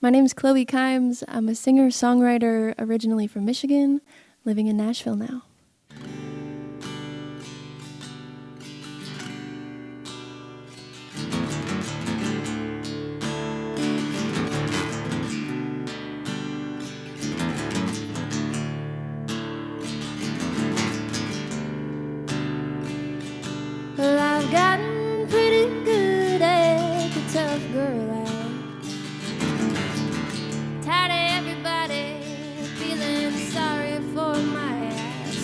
My name's Chloe Kimes. I'm a singer-songwriter originally from Michigan, living in Nashville now. Well, I've gotten pretty good at the tough girl act. Tired of everybody feeling sorry for my ass.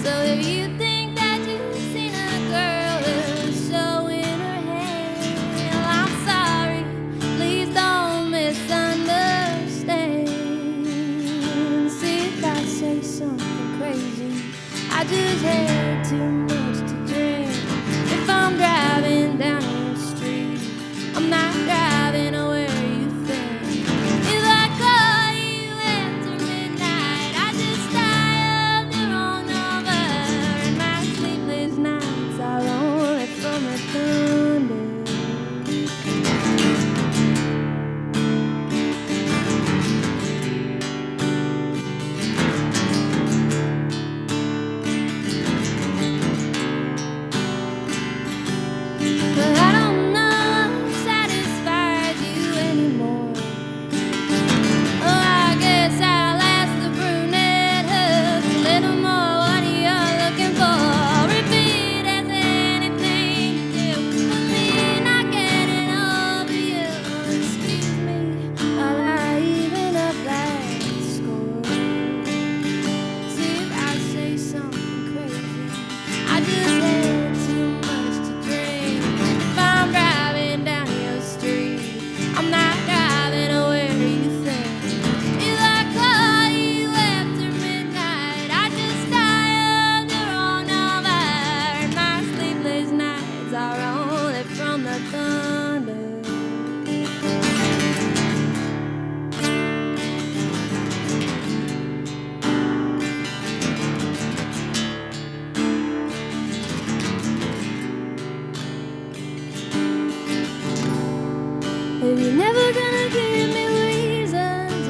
So if you think that you've seen a girl with a show in her hand, well, I'm sorry, please don't misunderstand. See, if I say something crazy, I just had too much to drink. If I'm driving down the street, I'm not driving where you think. If I call you after midnight, I just dialed the wrong number, and my sleepless nights are only from the thunder. But I don't know what satisfies you anymore. Oh, I guess I'll ask the brunette hooks a little more. What you're looking for? Repeat as anything you do. Me not getting over you. Excuse me while I even up that score. See, if I say something crazy, I just had too much to drink. If I'm driving down your street, I'm not driving where you think. If I call you after midnight, I just dialed the wrong number, and my sleepless nights are only from the thunder. If you're never gonna give me reasons,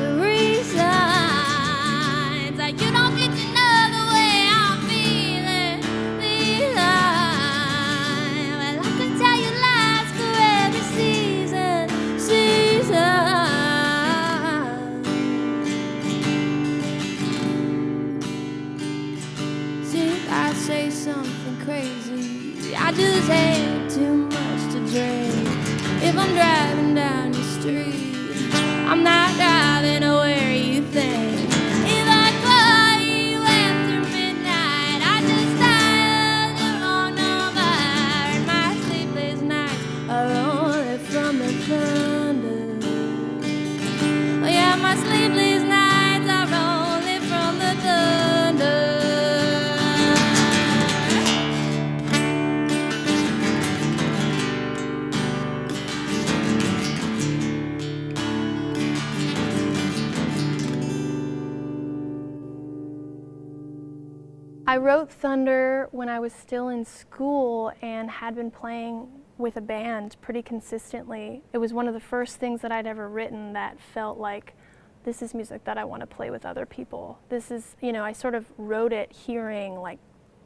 you don't get to know the way I'm feeling. Well, I can tell you lies for every season. See, if I say something crazy, I just had too much to drink. If I'm driving down the street, I'm not driving where you think. If I call you after midnight, I just dialed the wrong number, and my sleepless nights are only from the thunder. Oh yeah, my sleepless nights are only from the thunder. I wrote Thunder when I was still in school and had been playing with a band pretty consistently. It was one of the first things that I'd ever written that felt like, this is music that I want to play with other people. This is, I sort of wrote it hearing like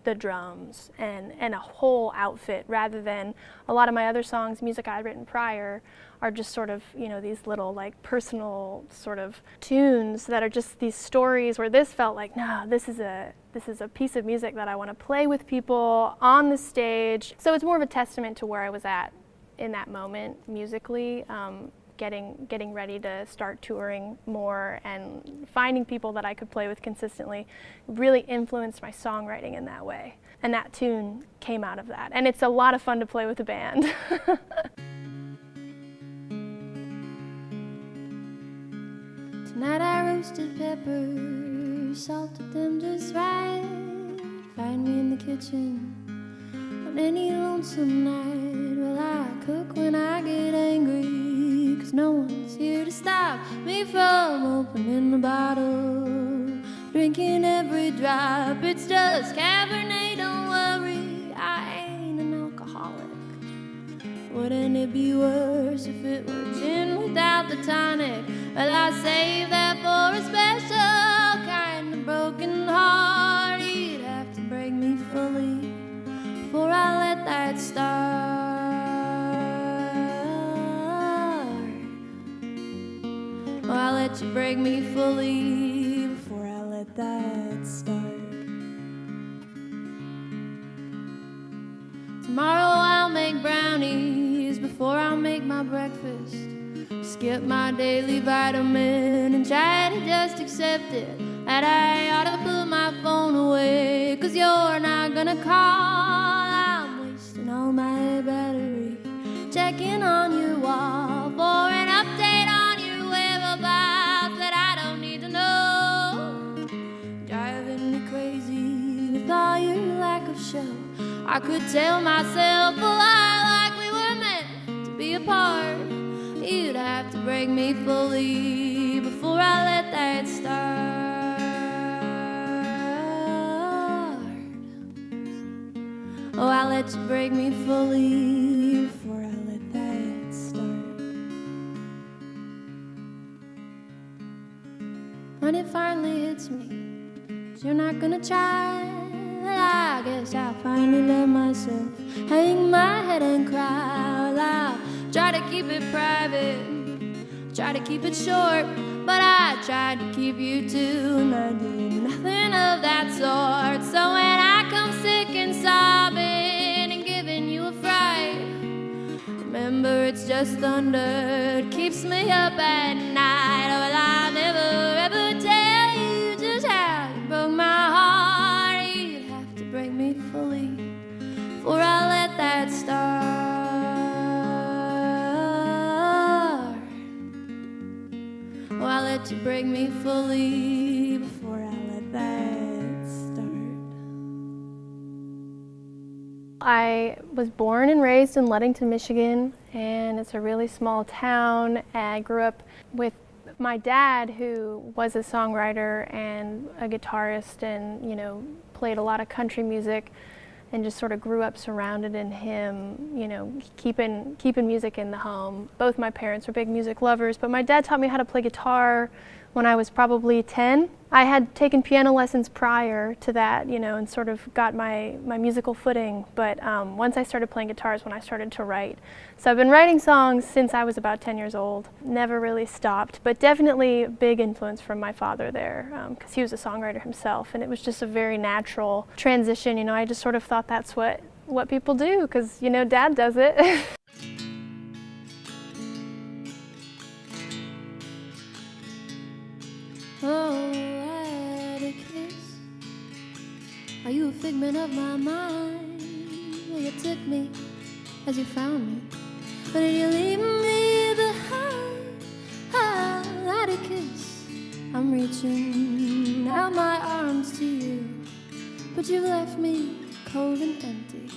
the drums and a whole outfit, rather than a lot of my other songs, music I'd written prior, are just sort of, these little like personal sort of tunes that are just these stories, where this felt like, no, this is a piece of music that I want to play with people on the stage. So it's more of a testament to where I was at in that moment musically, getting ready to start touring more and finding people that I could play with consistently really influenced my songwriting in that way. And that tune came out of that. And it's a lot of fun to play with a band. Tonight I roasted peppers, salted them just right. Find me in the kitchen on any lonesome night. Well, I cook when I get angry, 'cause no one's here to stop me from opening the bottle, drinking every drop. It's just Cabernet, don't worry, I ain't an alcoholic. Wouldn't it be worse if it were gin without the tonic? Well, I save that for a special kind of broken heart. You'd have to break me fully before I let that start. Oh, I'll let you break me fully before I let that start. Tomorrow I'll make brownies before I'll make my breakfast. Skip my daily vitamin and try to just accept it that I ought to put my phone away. 'Cause you're not gonna call, I'm wasting all my battery checking on your wall for an update on your whereabouts that I don't need to know. Driving me crazy with all your lack of show. I could tell myself a lie like we were meant to be apart. You'd have to break me fully before I let that start. Oh, I'll let you break me fully before I let that start. When it finally hits me, 'cause you're not gonna try, I guess I'll finally let myself hang my head and cry. Well, I'll try to keep it private, try to keep it short, but I tried to keep you too, and I did nothing of that sort. So when I come sick and sobbing and giving you a fright, remember it's just thunder, it keeps me up at night. Oh, well, I'll never ever tell you just how you broke my heart. You'd have to break me fully before I let that start. Oh, I'll let you break me fully before I let that start. I was born and raised in Ludington, Michigan, and it's a really small town. I grew up with my dad, who was a songwriter and a guitarist and, you know, played a lot of country music, and just sort of grew up surrounded in him, you know, keeping music in the home. Both my parents were big music lovers, but my dad taught me how to play guitar when I was probably 10. I had taken piano lessons prior to that, you know, and sort of got my musical footing, but once I started playing guitar is when I started to write. So I've been writing songs since I was about 10 years old. Never really stopped, but definitely a big influence from my father there, because he was a songwriter himself, and it was just a very natural transition. You know, I just sort of thought that's what people do, because, you know, Dad does it. Oh, Atticus, are you a figment of my mind? Well, you took me as you found me, but did you leave me behind? Oh, Atticus, I'm reaching out my arms to you, but you've left me cold and empty.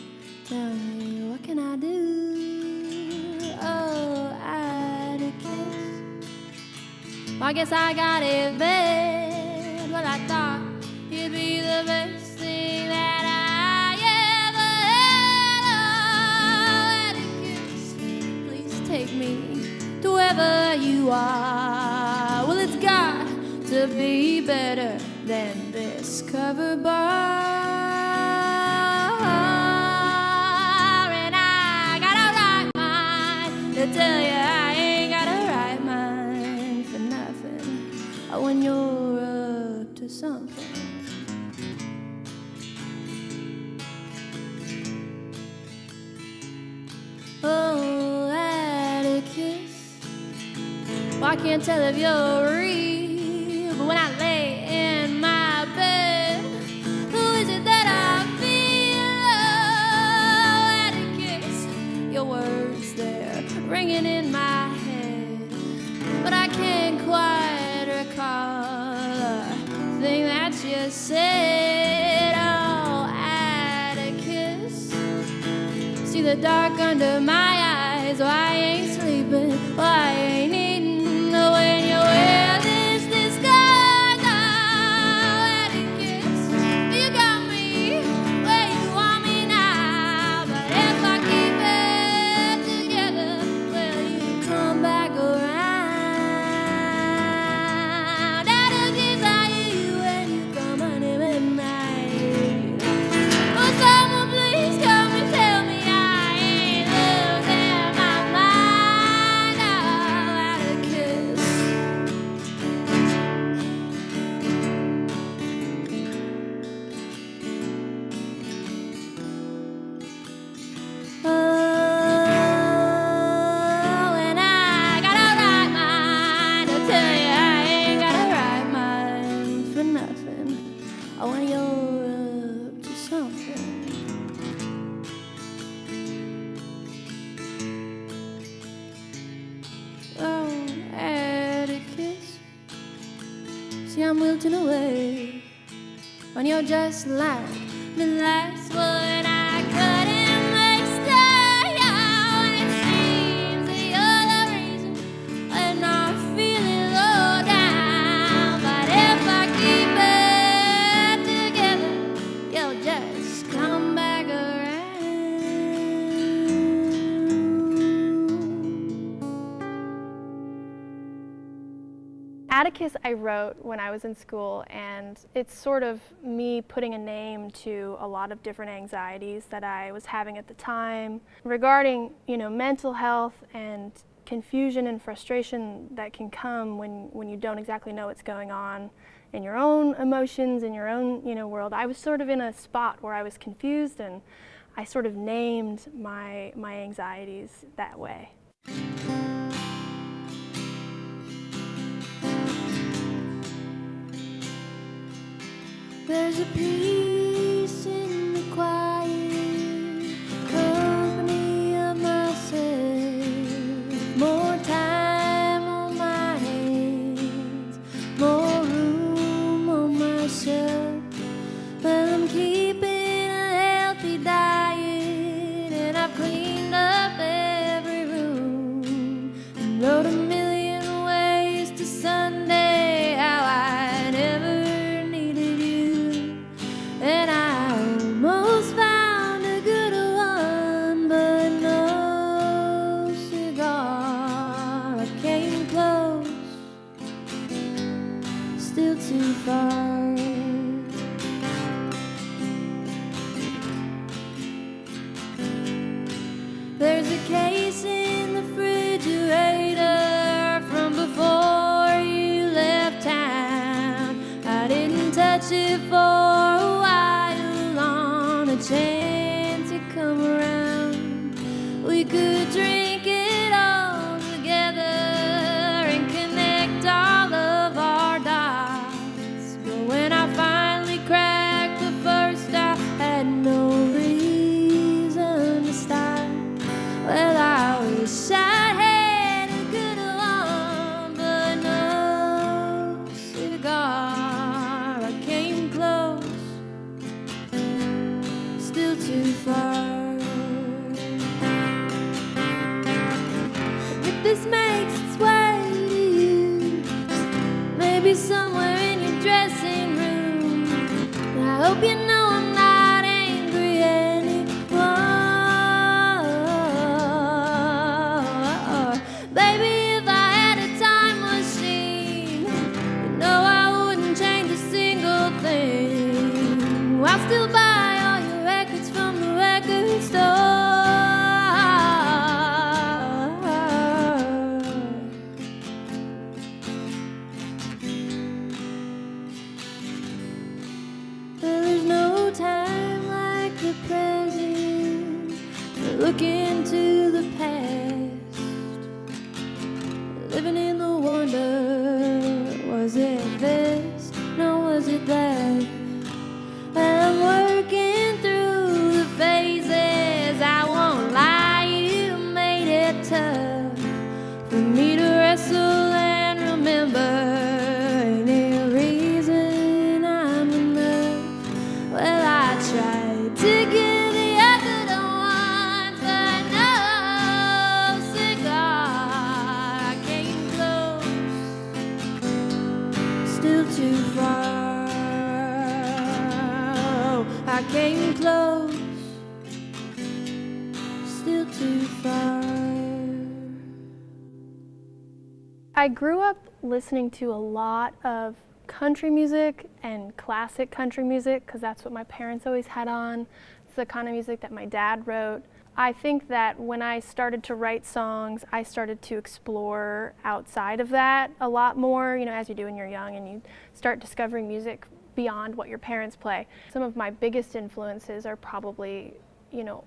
Tell me, what can I do? Oh, Atticus, well, I guess I got it bad. Well, I thought you'd be the best thing that I ever had. Oh, Atticus, please take me to wherever you are. Well, it's got to be better than this cover bar. And I got a right mind to tell you I ain't got a right mind for nothing when you're up to something. Oh, Atticus, well, I can't tell if you're real, but when I lay in my bed, who is it that I feel? Oh, Atticus, your words there ringing in my head, but I can't quite recall a thing that you said. Oh, Atticus, see the dark under my eyes. Oh, I ain't sleeping. Oh, I ain't eating. Oh, when you wear this disguise. Oh, Atticus, you got me where you want me now. But if I keep it together, will you come back around? See, I'm wilting away when you're just like the last one I couldn't make stay. Oh, and it seems that you're the reason I'm not feeling low down. But if I keep it together, you'll just come back around. Atticus I wrote when I was in school, and it's sort of me putting a name to a lot of different anxieties that I was having at the time regarding, mental health and confusion and frustration that can come when you don't exactly know what's going on in your own emotions, in your own, world. I was sort of in a spot where I was confused, and I sort of named my anxieties that way. There's a peace in the quiet company of myself. More time on my hands, more room on my shelf. Well, I'm keeping a healthy diet, and I've cleaned up every room and wrote a million ways to Sunday how I never needed you. And I almost found a good one, but no cigar. I came close, still too far. There's a case in the refrigerator from before you left town. I didn't touch it for a while on a chance you'd come around. We could drink it all together and connect all of our dots. But when I finally cracked the first, I had no reason to stop. Well, I wish I had a good one, but no cigar. I came close, still too far. If this makes its way to you, maybe somewhere in your dressing room, I hope you know I'm not angry anymore. Baby, if I had a time machine, I wouldn't change a single thing. I'll still buy all your records from the record store. There's no time like the present to look into the past. Living in the wonder, was it this? No, was it that? I'm working through the phases. I won't lie, you made it tough for me to wrestle and remember. Any reason I'm enough? Well, I tried to give the other one, but no cigar. I came close, still too far. I came close, still too far. I grew up listening to a lot of country music and classic country music because that's what my parents always had on. It's the kind of music that my dad wrote. I think that when I started to write songs, I started to explore outside of that a lot more, as you do when you're young and you start discovering music beyond what your parents play. Some of my biggest influences are probably,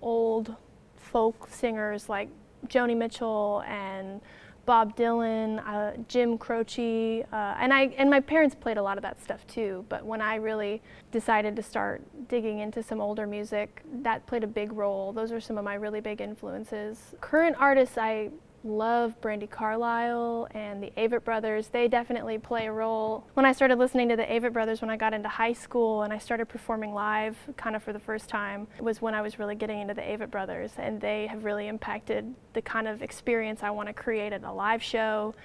old folk singers like Joni Mitchell and Bob Dylan, Jim Croce, and my parents played a lot of that stuff too, but when I really decided to start digging into some older music, that played a big role. Those are some of my really big influences. Current artists I love Brandi Carlile and the Avett Brothers. They definitely play a role. When I started listening to the Avett Brothers when I got into high school and I started performing live kind of for the first time, was when I was really getting into the Avett Brothers, and they have really impacted the kind of experience I want to create at a live show.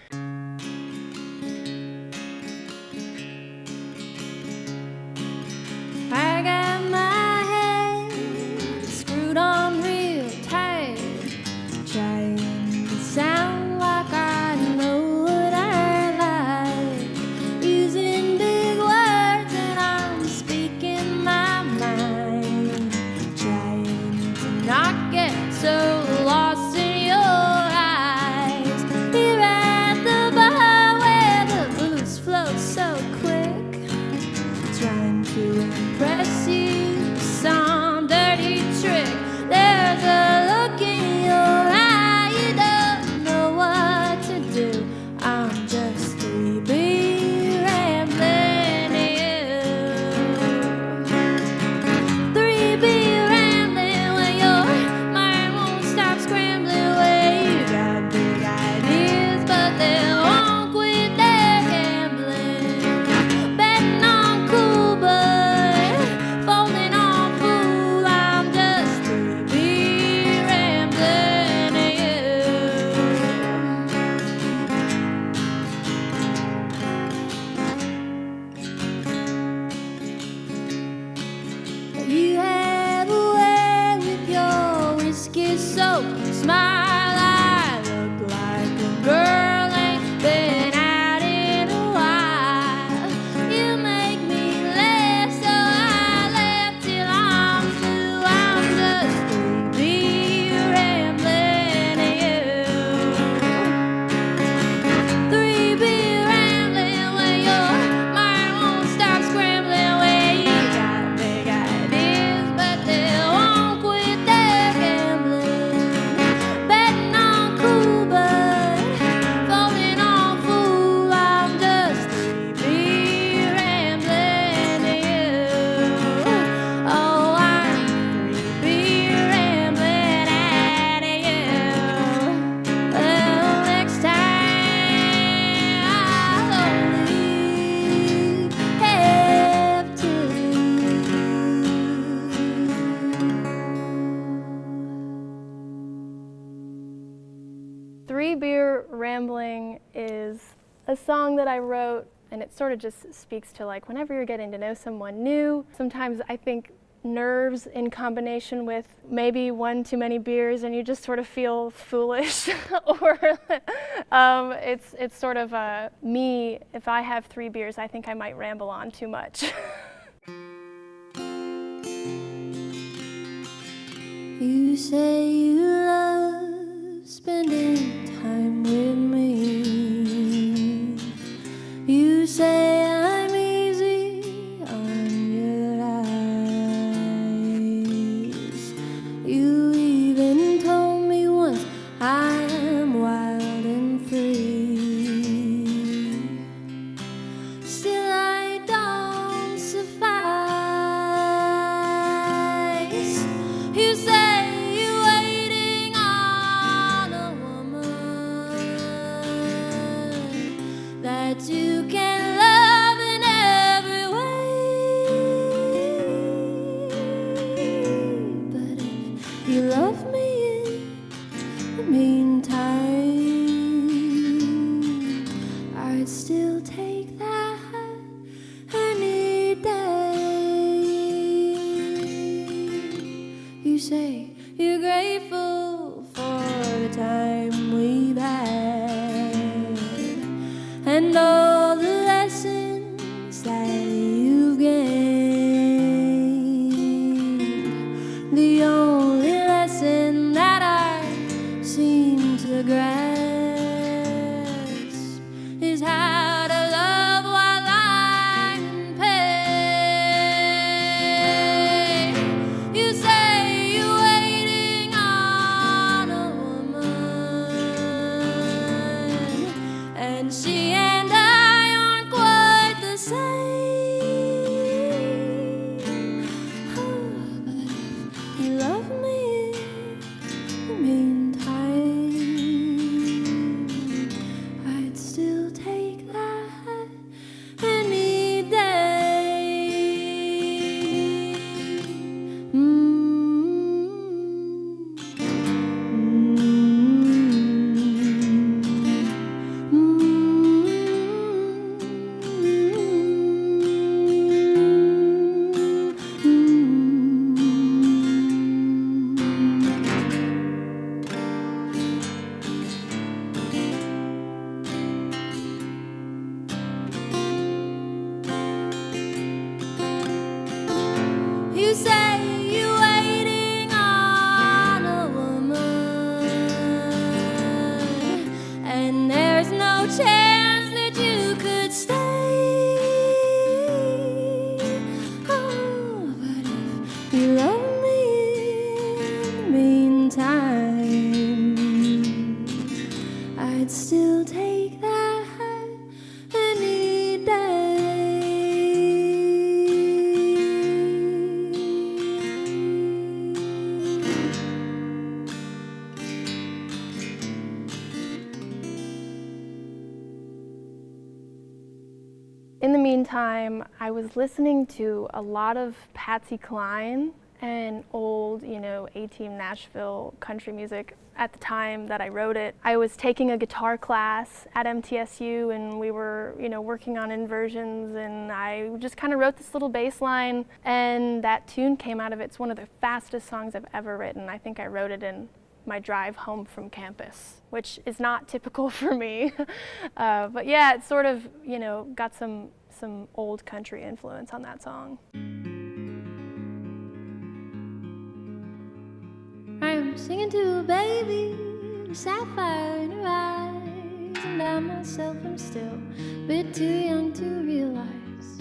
I got my head screwed on real tight, trying to sound like I know what I like, using big words and I'm speaking my mind, trying to not get so lost in your eyes. Here at the bar where the blues flow so quick, trying to impress you, some dirty trick. There's a look in your eye, you don't know what to do. I'm just 3B rambling you. 3B rambling when your mind won't stop scrambling. Where you got big ideas, but they won't quit their gambling. Betting on cool, but folding on fool. I'm just 3B rambling you. You have a way with your whiskey soaked smile. I look like a girl ain't been out in a while. You make me laugh, so I laugh till I'm through. I'm just 3B rambling you. 3B rambling when your mind won't stop scrambling. Where you got big ideas, but they won't quit their gambling. Betting on cool, but folding on fool. I'm just 3B rambling you. Oh, I'm 3B rambling at you. Well, next time I'll only have to. 3 Beer Rambling is a song that I wrote, and it sort of just speaks to like whenever you're getting to know someone new. Sometimes I think nerves in combination with maybe one too many beers and you just sort of feel foolish or it's sort of me, if I have 3 beers, I think I might ramble on too much. You say you love spending time with me. You say I'm easy on your eyes. You even told me once I'm wild and free. Still I don't suffice. You say you're waiting on a woman that you can love in every way. But if you love me in the meantime, I'd still take that any day. You say you're grateful for the time we've had and all the lessons that you've gained. The only lesson that I seem to grasp is how to love while I'm in pain. You say you're waiting on In the meantime, I was listening to a lot of Patsy Cline and old, A-Team Nashville country music at the time that I wrote it. I was taking a guitar class at MTSU, and we were, working on inversions, and I just kind of wrote this little bass line, and that tune came out of it. It's one of the fastest songs I've ever written. I think I wrote it in my drive home from campus, which is not typical for me. But yeah, it sort of, got some old country influence on that song. I'm singing to a baby, a sapphire in her eyes, and I myself am still a bit too young to realize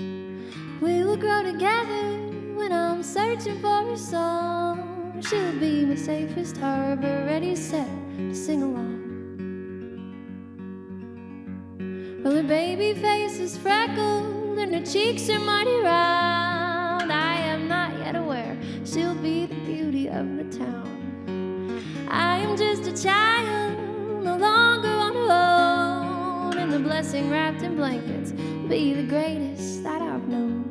we will grow together when I'm searching for a song. She'll be my safest harbor, ready, set to sing along. Well, her baby face is freckled and her cheeks are mighty round. I am not yet aware she'll be the beauty of the town. I am just a child, no longer on her own, and the blessing wrapped in blankets will be the greatest that I've known.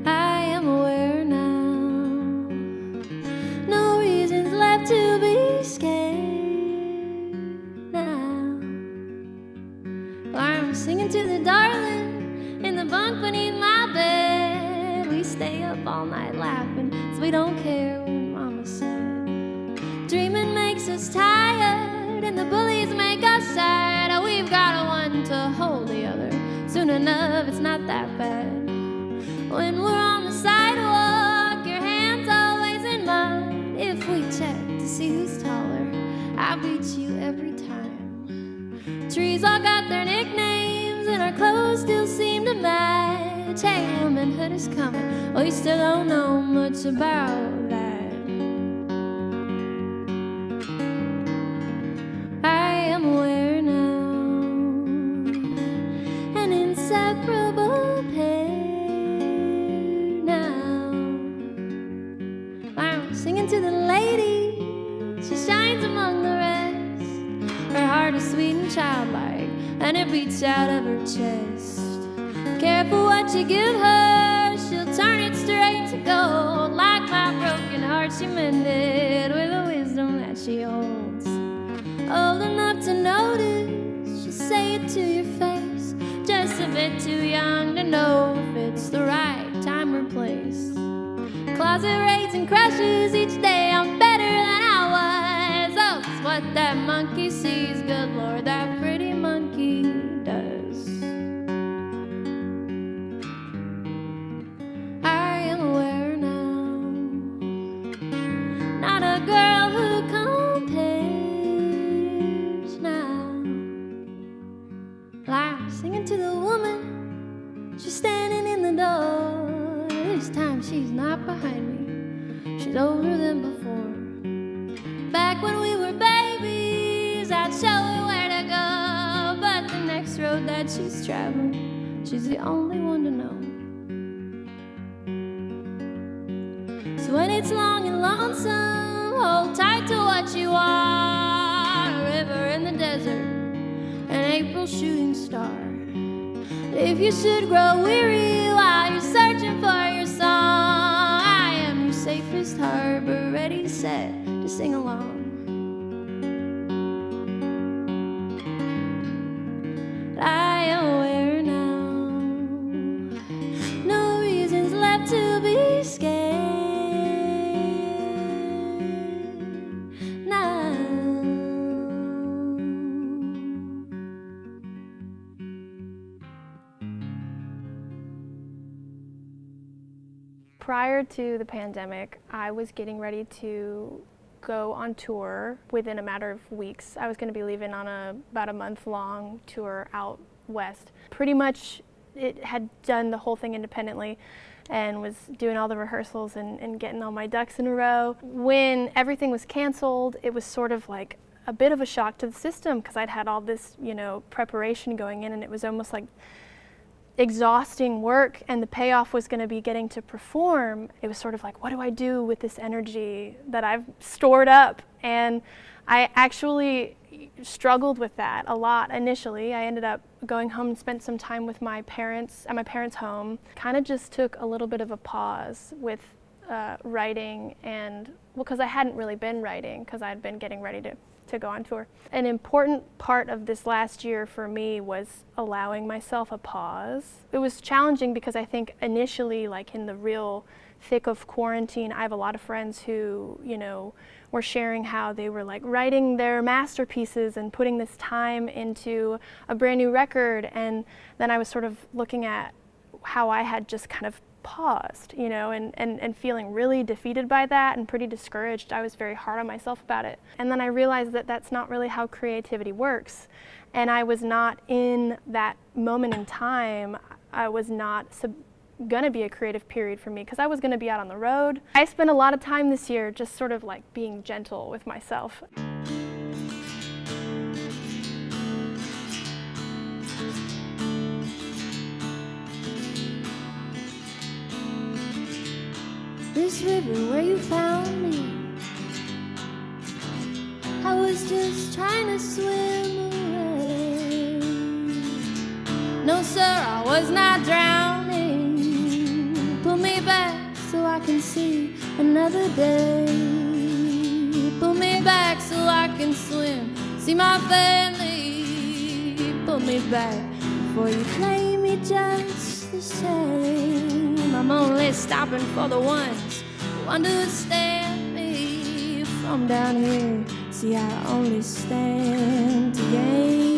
I am aware now, no reasons left to be scared now. Well, I'm singing to the darling in the bunk beneath my bed. We stay up all night laughing, so we don't care what Mama said. Dreaming makes us tired, and the bullies make us sad. Oh, we've got one to hold the other. Soon enough, it's not that bad. When we're on the sidewalk, your hand's always in mine. If we check to see who's taller, I beat you every time. Trees all got their nicknames, and our clothes still seem to match. Hey, womanhood is coming, we still don't know much about that. I am aware now, an inseparable pair now. I'm singing to the lady, she shines among the rest. Her heart is sweet and childlike, and it beats out of her chest. Careful what you give her, she'll turn it straight to gold. Like my broken heart, she mended with the wisdom that she holds. Old enough to notice, she'll say it to your face. Just a bit too young to know if it's the right time or place. Closet raids and crushes each day, I'm better than I was. Oh, it's what that monkey sees, good Lord, that pretty monkey does. Singing to the woman, she's standing in the door. This time she's not behind me, she's older than before. Back when we were babies, I'd show her where to go, but the next road that she's traveling, she's the only one to know. So when it's long and lonesome, hold tight to what you are. A river in the desert, an April shooting star. If you should grow weary while you're searching for your song, I am your safest harbor, ready, set to sing along. I am aware now, no reasons left to be scared now. Prior to the pandemic, I was getting ready to go on tour within a matter of weeks. I was going to be leaving on about a month-long tour out west. Pretty much it had done the whole thing independently and was doing all the rehearsals and getting all my ducks in a row. When everything was canceled, it was sort of like a bit of a shock to the system because I'd had all this, preparation going in, and it was almost like exhausting work, and the payoff was going to be getting to perform. It was sort of like, what do I do with this energy that I've stored up? And I actually struggled with that a lot initially. I ended up going home and spent some time with my parents at my parents' home. Kind of just took a little bit of a pause with writing, and well, because I hadn't really been writing because I'd been getting ready to go on tour. An important part of this last year for me was allowing myself a pause. It was challenging because I think initially, like in the real thick of quarantine, I have a lot of friends who, you know, were sharing how they were like writing their masterpieces and putting this time into a brand new record, and then I was sort of looking at how I had just kind of paused, you know, and feeling really defeated by that and pretty discouraged. I was very hard on myself about it. And then I realized that that's not really how creativity works. And I was not in that moment in time, I was not gonna be a creative period for me because I was gonna be out on the road. I spent a lot of time this year just sort of like being gentle with myself. This river where you found me, I was just trying to swim away. No sir, I was not drowning. Pull me back so I can see another day. Pull me back so I can swim, see my family. Pull me back before you play me just the same. I'm only stopping for the ones who understand me. From down here, see I only stand to gain.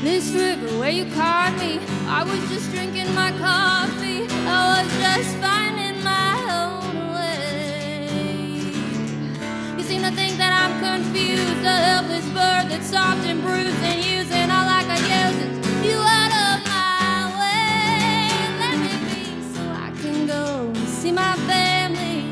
This river where you caught me, I was just drinking my coffee. I was just finding my own way. You seem to think that I'm confused, a helpless bird that's soft and bruised, and using all I can use is you out of my way. Let me be so I can go see my family.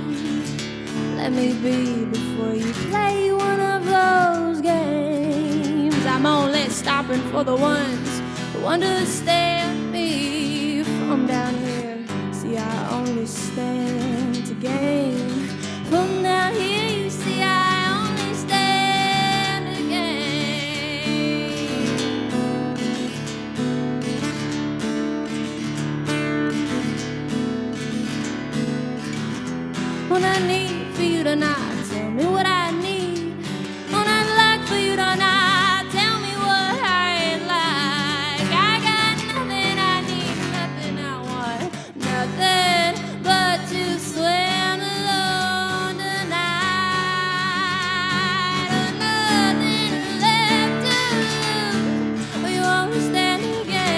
Let me be before you play one of those games. I'm only stopping for the ones who understand me. From down here, see I only stand to gain. From down here, you see I only stand to gain. When I need for you to not tell me what I need, when I'd like for you to not tell me what I ain't like. I got nothing I need, nothing I want, nothing but to swim alone tonight. Oh, nothing left to lose, but you always stand again.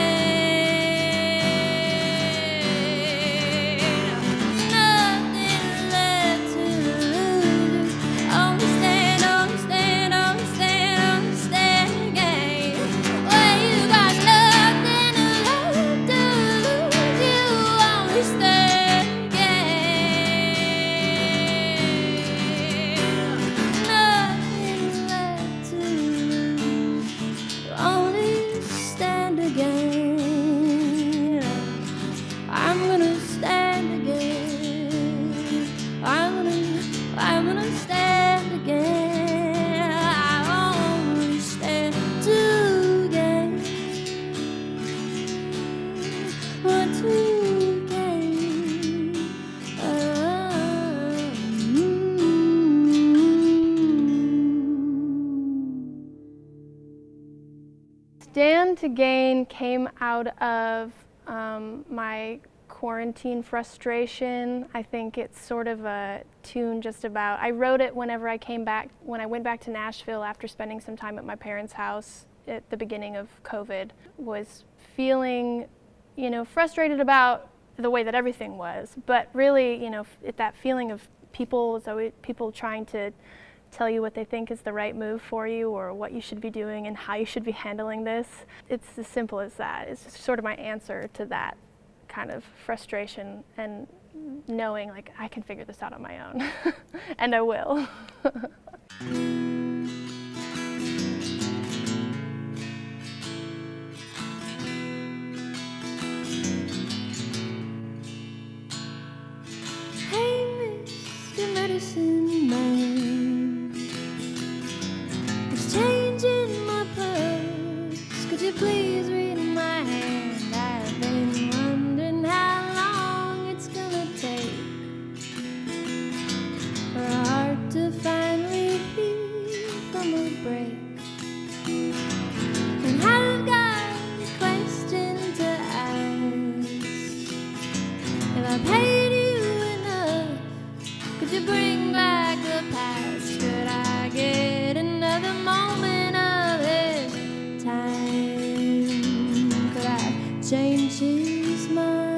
Nothing left to lose, only stand, only stand, only stand, only stand again. Well, you got nothing left to lose, you only stand again. Nothing left to lose, you only stand again. I'm gonna stand again. I'm gonna stand again. I only stand to gain. What to gain? Stand to Gain came out of my quarantine frustration. I think it's sort of a tune just about, I wrote it whenever I came back, when I went back to Nashville after spending some time at my parents' house at the beginning of COVID, was feeling, you know, frustrated about the way that everything was, but really, you know, that feeling of people trying to tell you what they think is the right move for you or what you should be doing and how you should be handling this. It's as simple as that. It's just sort of my answer to that kind of frustration and knowing like I can figure this out on my own and I will. medicine man. It's changing my purse. Could you please read my hand? I've been wondering how long it's gonna take for a heart to finally heal from a break. And I've got a question to ask. If I paid you enough, could you bring back the past? Could I get another moment of this time? Could I change his mind?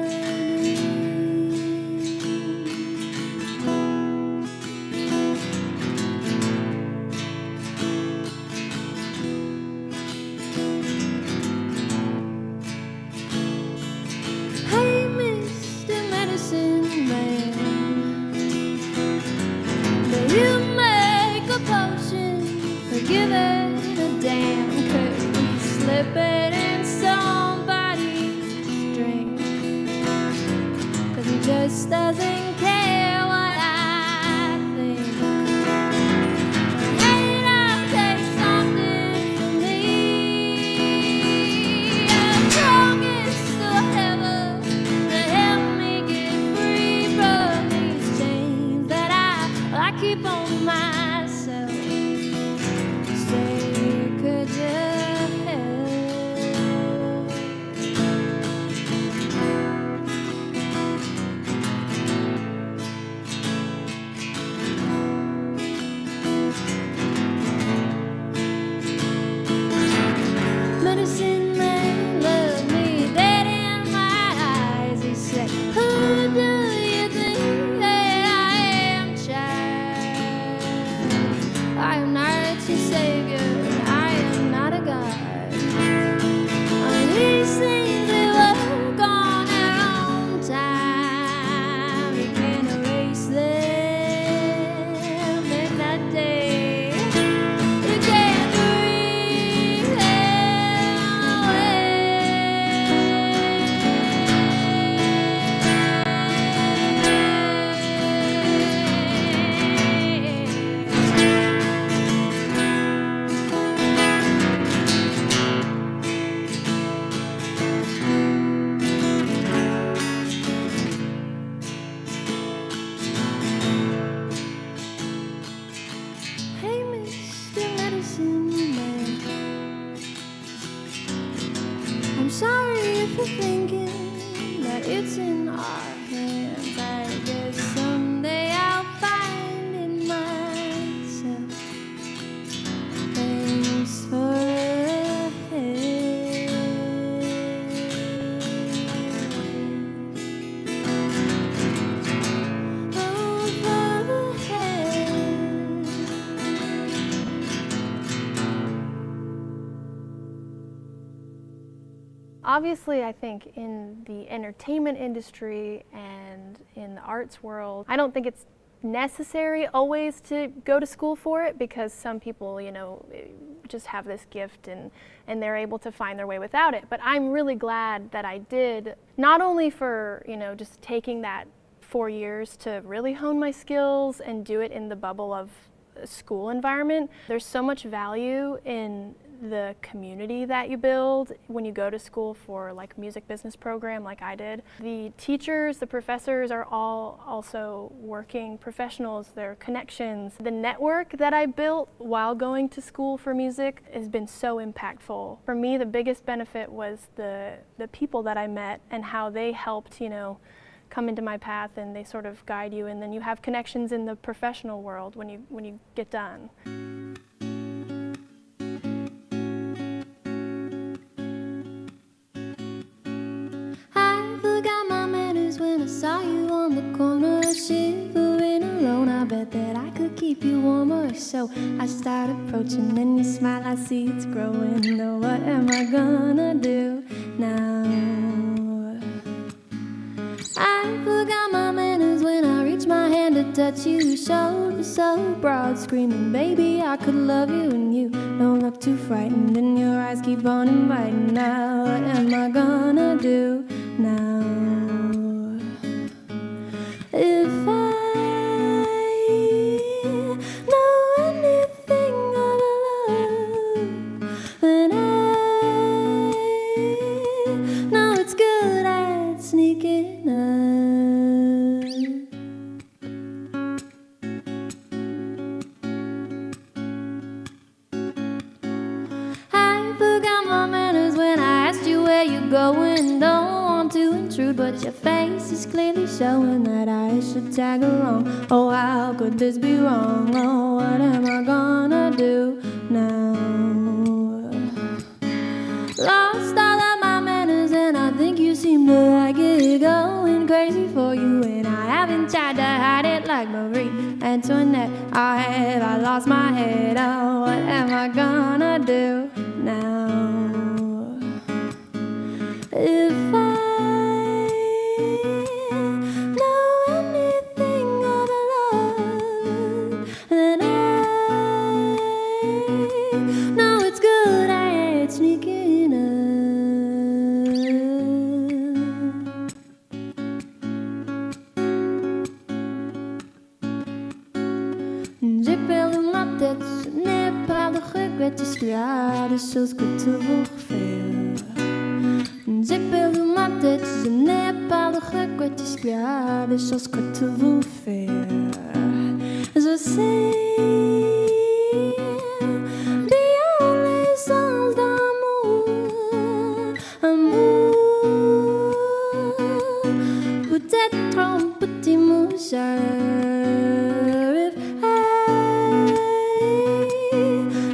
Hey, Mr. Medicine Man, do you make a potion or give it a damn? Could we slip it in somebody's drink? 'Cause he just doesn't care what I think. Hey, I'll take something for me. The strongest of heaven to help me get free from these chains that I keep on myself. Say, could you help? Medicine man looked me dead in my eyes. He said, who do you think that I am, child? I am not your savior, I am not a god. And these things they work on their own time. You can't erase them in that day. You can't bring them away. Hey, Mr. Medicine Man, I'm sorry if you're thinking that it's in our hands. I guess someday I'll find in myself things for a hand. Oh, for a hand. Obviously, I think in the entertainment industry and in the arts world, I don't think it's necessary always to go to school for it, because some people, just have this gift and they're able to find their way without it. But I'm really glad that I did, not only for, just taking that 4 years to really hone my skills and do it in the bubble of a school environment. There's so much value in the community that you build when you go to school for like music business program like I did. The teachers, the professors are all also working professionals, their connections. The network that I built while going to school for music has been so impactful. For me, the biggest benefit was the people that I met and how they helped, come into my path, and they sort of guide you, and then you have connections in the professional world when you get done. I forgot my manners when I saw you on the corner, shivering alone. I bet that I could keep you warmer, so I start approaching, and you smile. I see it's growing. Now what am I gonna do now? I forgot my manners when I reached my hand to touch you. Shoulder so broad, screaming, baby, I could love you, and you don't look too frightened, and your eyes keep on inviting. Now what am I gonna do now? If I I forgot my manners when I asked you where you're going. Don't want to intrude, but your face is clearly showing that I should tag along. Oh, how could this be wrong? Oh, what am I gonna do now? Lost all of my manners and I think you seem to like it. Going crazy for you and I haven't tried to hide it like Marie Antoinette. Have I lost my head? Oh, what am I gonna do now? If I know anything of love, then I know it's good. I ain't sneaking up. J'ai perdu ma tête, je n'ai pas de regrets, il y a des choses que tu veux faire. J'ai perdu ma tête, je n'ai pas de regrets, il y a des choses que tu veux faire. Je sais beyond les sens d'amour, amour, peut-être un petit mouchard. If I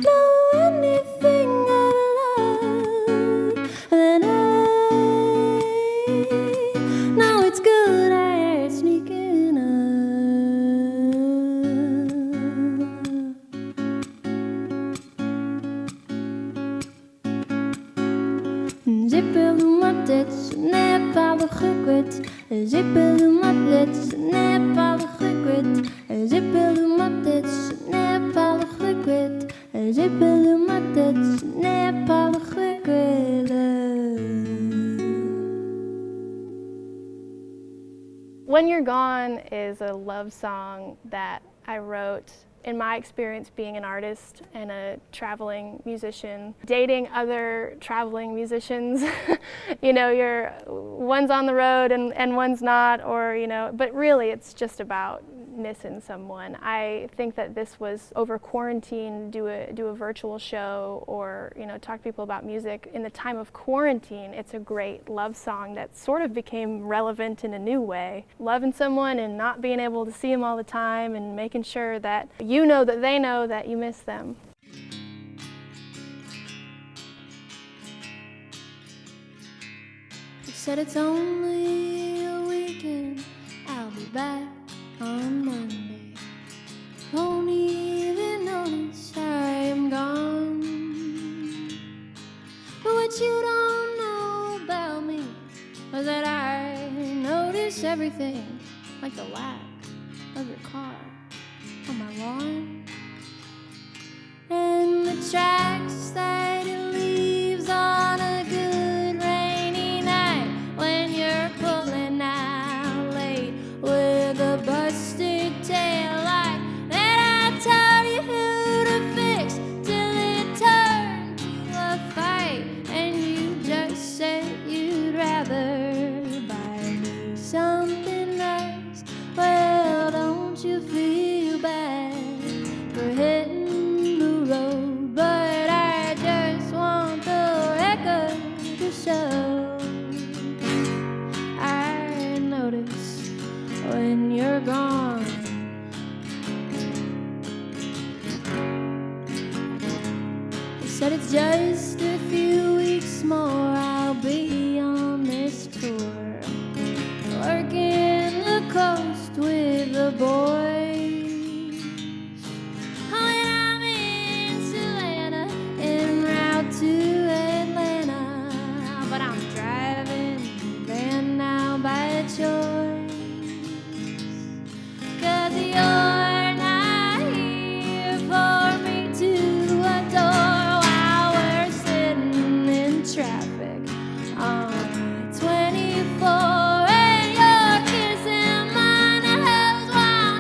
know anything of love, then I know it's good. I ain't sneaking up. J'ai perdu ma tête, je n'ai pas de regrets. J'ai perdu ma tête, je n'ai pas de regrets. J'ai perdu ma tête, je n'ai pas de regrets. J'ai perdu ma tête, je n'ai pas de regrets. When You're Gone is a love song that I wrote in my experience being an artist and a traveling musician, dating other traveling musicians. You know, one's on the road and one's not, or, you know, but really it's just about missing someone. I think that this was over quarantine, do a virtual show, or, you know, talk to people about music. In the time of quarantine, it's a great love song that sort of became relevant in a new way. Loving someone and not being able to see them all the time and making sure that you know that they know that you miss them. You said it's only a weekend, I'll be back on Monday. Won't even notice I am gone. But what you don't know about me was that I notice everything, like the lack of your car on my lawn, and the tracks that it leaves on a good rainy night when you're pulling out late with a busted taillight that I tell you who to fix till it turned to a fight, and you just said you'd rather buy me something nice. Well, don't you feel bad for hitting the road, but I just want the record to show I notice when you're gone. You said it's just a few weeks more, I'll be on this tour, working the coast with the boys. When I'm in Savannah, en route to Atlanta, but I'm driving the van now by choice, 'cause you're not here for me to adore while we're sitting in traffic on 24, and you're kissing my nose while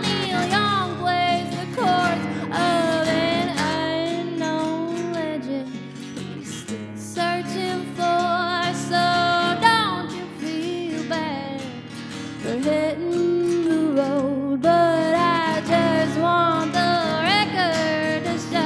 for hitting the road, but I just want the record to show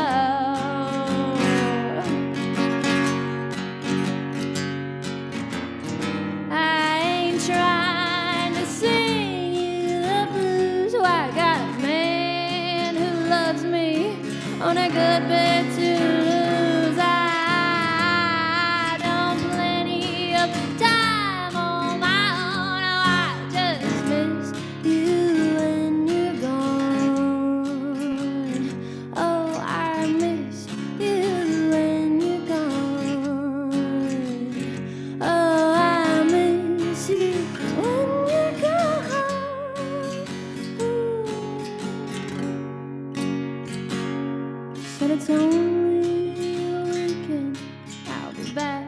I ain't trying to sing you the blues. Oh, I got a man who loves me on a good bed to lose. I don't plenty of time on my own. Oh, I just miss you when you're gone. Oh, I miss you when you're gone. Oh, I miss you when you're gone. Said it's only a weekend, I'll be back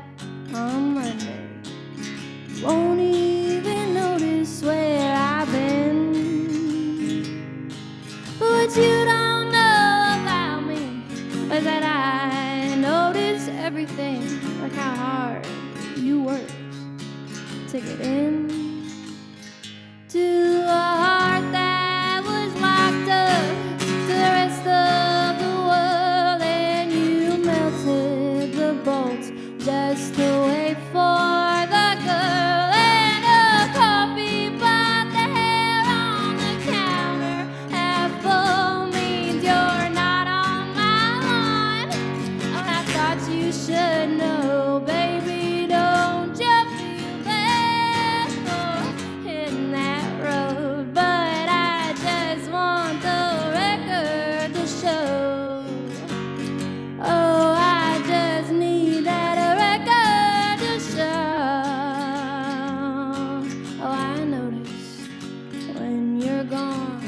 on Monday. Won't even notice where I've been. What you don't know about me is that I notice everything, like how hard you work to get in to a heart that was locked up to the rest of the world, and you melted the bolts just to wait for the girl and a coffee pot. The hair on the counter half full means you're not on my line. Oh, I thought you should know, baby, don't you feel bad for hitting that road, but I just want the record to show. Oh, I just need that record to show. Oh, I notice when you're gone.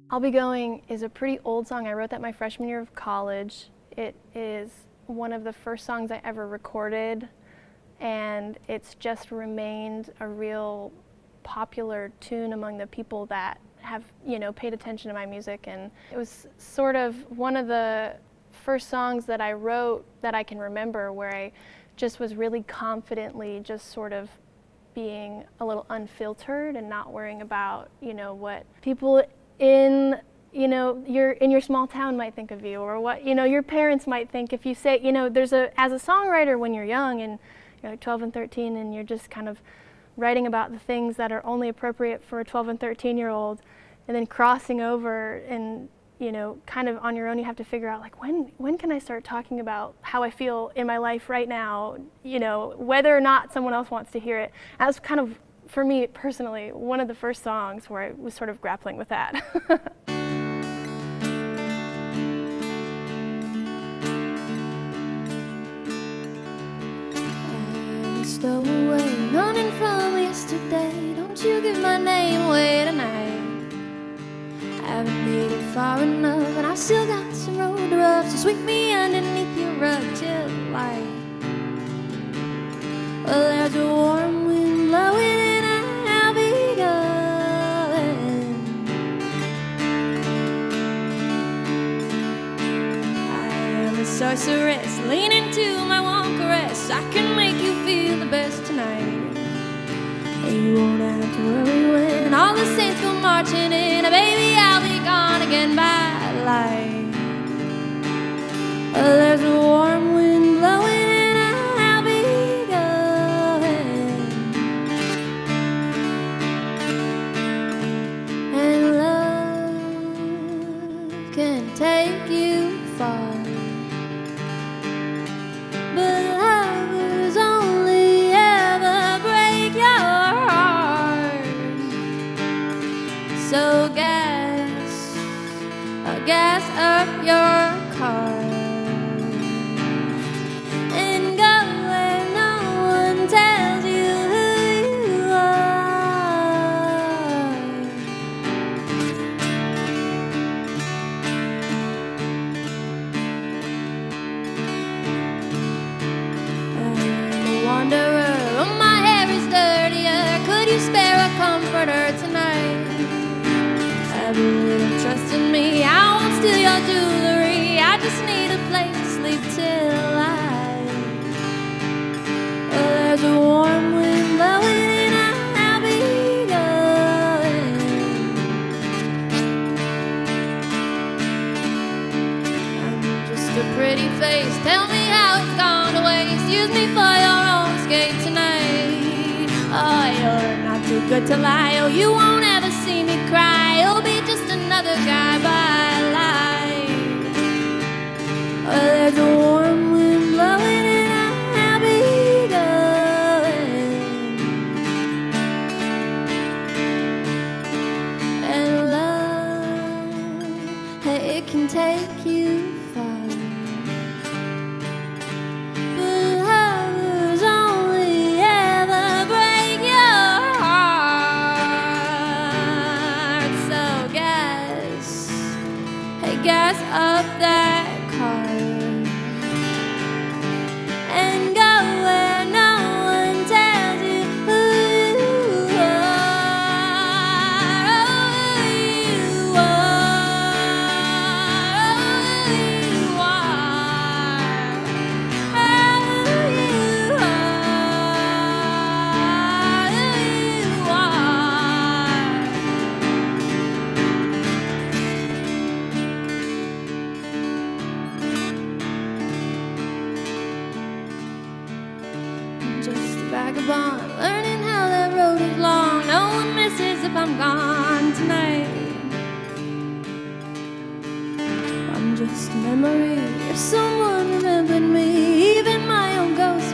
I'll Be Going is a pretty old song. I wrote that my freshman year of college. It is one of the first songs I ever recorded, and it's just remained a real popular tune among the people that have, paid attention to my music. And it was sort of one of the first songs that I wrote that I can remember where I just was really confidently just sort of being a little unfiltered and not worrying about, what people in your small town might think of you, or what your parents might think if you say, as a songwriter when you're young and you're like 12 and 13 and you're just kind of writing about the things that are only appropriate for a 12 and 13-year-old, and then crossing over and kind of on your own, you have to figure out like when can I start talking about how I feel in my life right now, whether or not someone else wants to hear it. That was kind of, for me personally, one of the first songs where I was sort of grappling with that. I'm stowaway, running from yesterday. Don't you give my name away tonight. I haven't made it far enough, and I've still got some road to rub. So sweep me underneath your rug till light. Well, there's a warm wind blowing. Sorceress, lean into my warm caress. I can make you feel the best tonight. And you won't have to worry when all the saints go marching in. Baby, I'll be gone again by light. There's a warm wind blowing and I'll be going. And love can take you far. But lovers only ever break your heart. So gas up your car and go where no one tells you who you are. I'm a wanderer, oh, my hair is dirtier. Could you spare a comforter tonight? I have a little trust in me. I won't steal your jewelry. I just need a place to sleep till well, there's a warm wind blowing and I'll be going. I'm just a pretty face. Tell me how it's gone to waste. Use me for your own escape tonight. Oh, you're not too good to lie. Oh, you won't ever see me cry. You'll be just another guy by life. Oh, there's a warm wind blowing and I'll be going. And love, it can take you far. But lovers only ever break your heart. So gas up that car and go where no one tells you who you are. Oh, you are. Oh, you are. Just a vagabond, learning how that road is long. No one misses if I'm gone tonight. I'm just a memory. If someone remembered me, even my own ghost